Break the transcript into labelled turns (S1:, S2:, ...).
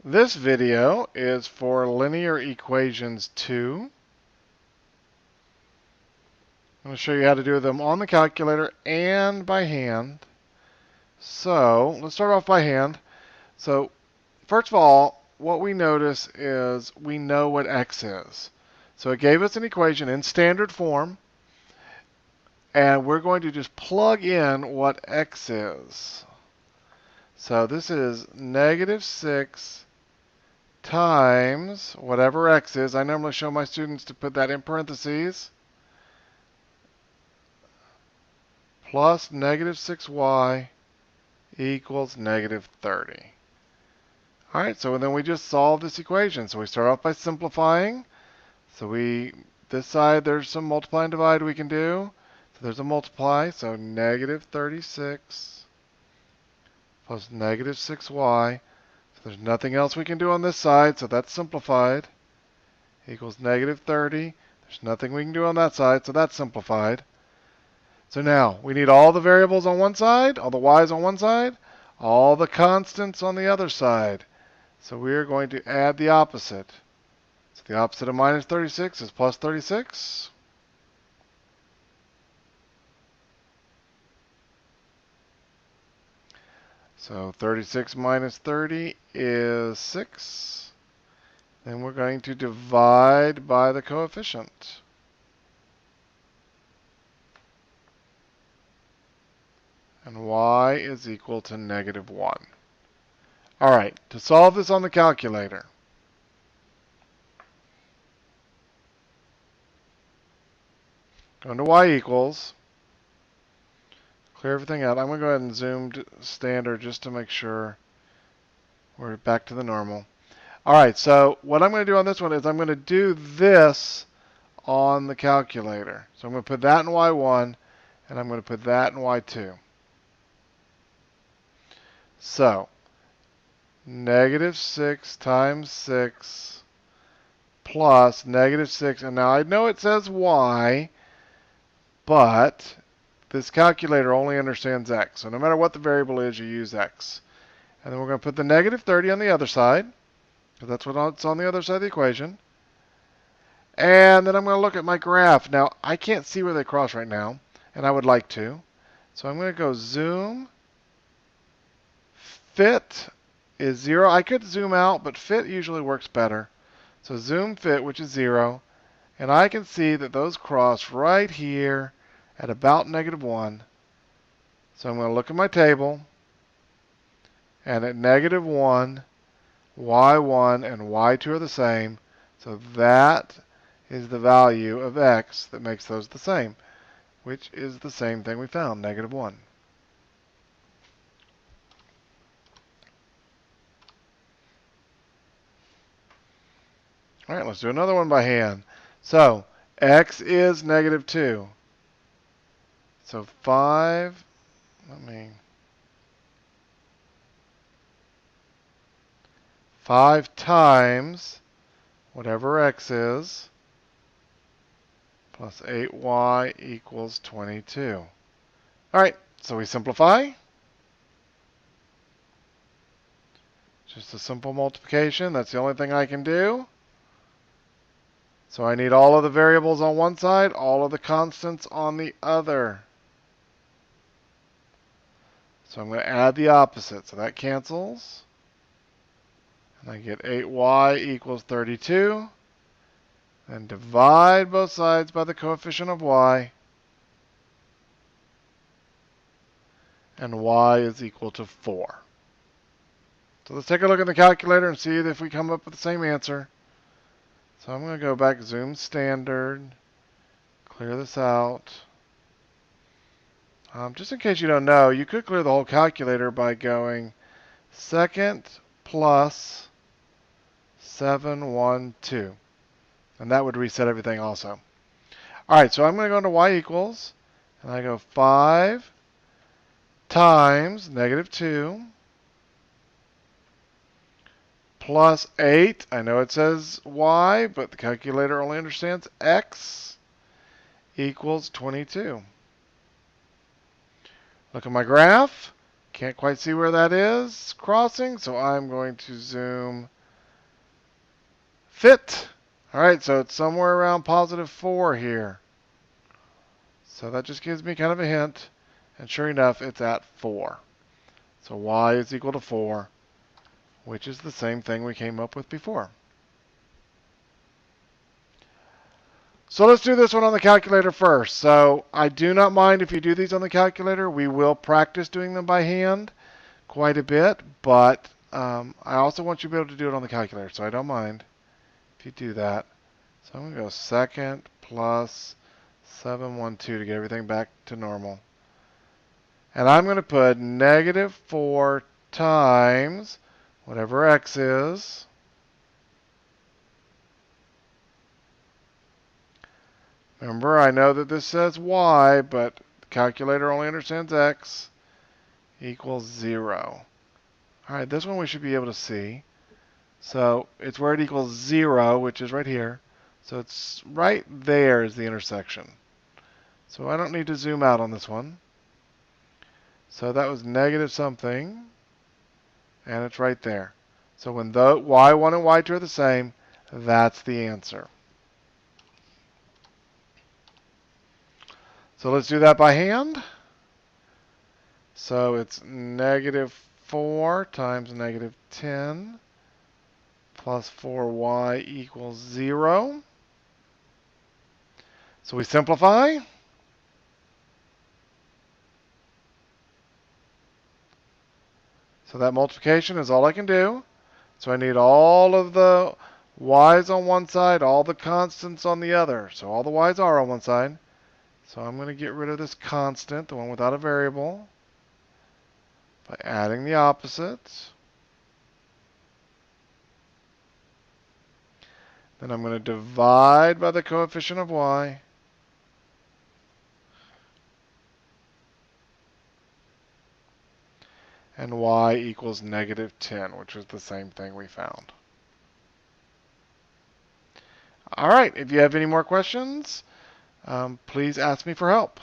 S1: This video is for linear equations 2. I'm going to show you how to do them on the calculator and by hand. So let's start off by hand. So first of all, what we notice is we know what x is. So it gave us an equation in standard form, and we're going to just plug in what x is. So this is -6 times whatever x is. I normally show my students to put that in parentheses, plus -6y equals -30. All right, so then we just solve this equation. So we start off by simplifying. So this side, there's some multiply and divide we can do. So there's a multiply, so -36 plus -6y. So there's nothing else we can do on this side, so that's simplified. Equals -30. There's nothing we can do on that side, so that's simplified. So now we need all the variables on one side, all the y's on one side, all the constants on the other side. So we're going to add the opposite. So the opposite of -36 is +36. So 36 minus 30 is 6. Then we're going to divide by the coefficient. And y is equal to -1. All right, to solve this on the calculator, go into y equals, clear everything out. I'm going to go ahead and zoom to standard just to make sure we're back to the normal. All right, so what I'm going to do on this one is I'm going to do this on the calculator. So I'm going to put that in y1, and I'm going to put that in y2. So -6 times 6 plus -6. And now I know it says y, but this calculator only understands x. So no matter what the variable is, you use x. And then we're going to put the -30 on the other side, because that's what's on the other side of the equation. And then I'm going to look at my graph. Now, I can't see where they cross right now, and I would like to. So I'm going to go zoom. Fit is 0. I could zoom out, but fit usually works better. So zoom fit, which is 0. And I can see that those cross right here at about -1. So I'm going to look at my table. And at -1, y1 and y2 are the same. So that is the value of x that makes those the same, which is the same thing we found, -1. All right, let's do another one by hand. So x is -2. So 5 times whatever x is plus 8y equals 22. All right, so we simplify. Just a simple multiplication. That's the only thing I can do. So I need all of the variables on one side, all of the constants on the other. So I'm going to add the opposite. So that cancels. And I get 8y equals 32. Then divide both sides by the coefficient of y. And y is equal to 4. So let's take a look at the calculator and see if we come up with the same answer. So I'm going to go back, zoom standard, clear this out. Just in case you don't know, you could clear the whole calculator by going second plus 712. And that would reset everything also. All right, so I'm going to go into y equals, and I go 5 times -2 plus 8. I know it says y, but the calculator only understands x equals 22. Look at my graph. Can't quite see where that is crossing, so I'm going to zoom fit. All right, so it's somewhere around positive 4 here. So that just gives me kind of a hint. And sure enough, it's at 4. So y is equal to 4, which is the same thing we came up with before. So let's do this one on the calculator first. So I do not mind if you do these on the calculator. We will practice doing them by hand quite a bit, but I also want you to be able to do it on the calculator, so I don't mind if you do that. So I'm going to go second plus 712 to get everything back to normal. And I'm going to put negative 4 times whatever x is. Remember, I know that this says y, but the calculator only understands x, equals 0. All right, this one we should be able to see. So it's where it equals 0, which is right here. So it's right there is the intersection. So I don't need to zoom out on this one. So that was negative something, and it's right there. So when the y1 and y2 are the same, that's the answer. So let's do that by hand. So it's negative 4 times negative 10 plus 4y equals 0. So we simplify. So that multiplication is all I can do. So I need all of the y's on one side, all the constants on the other. So all the y's are on one side. So I'm going to get rid of this constant, the one without a variable, by adding the opposites. Then I'm going to divide by the coefficient of y. And y equals negative 10, which was the same thing we found. All right, if you have any more questions, please ask me for help.